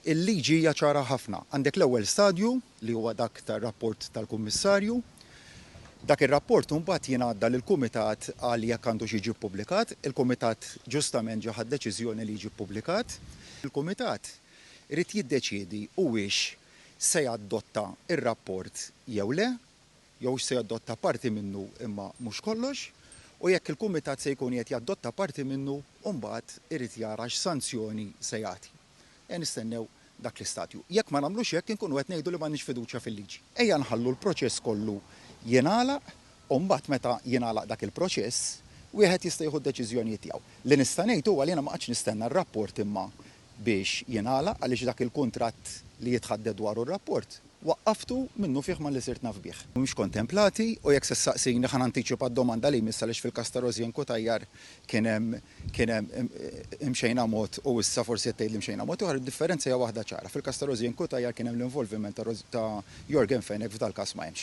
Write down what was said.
Il-liġi hija ċara ħafna. Għandek l-ewwel stadju li huwa dak tar-rapport tal-Kummissarju. Dak ir-rapport mbagħad jingħadda lill-Kumitat għal jekk għandux jiġi ppubblikat. Il-Kumitat ġustament ġie ħadd deċiżjoni li jiġi ppubblikat. Il-Kumitat irid jiddeċiedi huwiex se jadotta ir-rapport jew le, jew se jadotta parti minnu imma mhux kollox, u jekk il-Kumitat se jkun qed jadotta parti minnu mbagħad irid jara x'sanzjoni se jagħti. Nistennew dak l-istadju. Jekk ma nagħmlux hekk inkunu qed ngħidu li m'għandniex fiduċja fil-liġi. Ejja nħallu l-proċess kollu jingħalaq u mbagħad meta jingħalaq dak il-proċess wieħed jista' jieħu d-deċiżjonijiet tiegħu. Li nista' ngħid huwa li jiena ma qgħadx nistenna r-rapport imma biex jingħalaq għaliex dak il-kuntratt li jitħadded dwaru r-rapport waqqaftu minnu fih ma li sirt naf bih. Mhux kontemplati u jekk se ssaqsini ħan antiċipa d-domanda li jmiss għaliex fil-każ ta' Rosien Kutajjar kien hemm imxejna mod u issa forsi qed tgħid li mxejna mod ieħor id-differenza hija waħda ċara. Fil-każ ta' Rosien Kutajjar kien hemm l-involviment ta' Jorgen Fenech f'dal każ ma hemmx.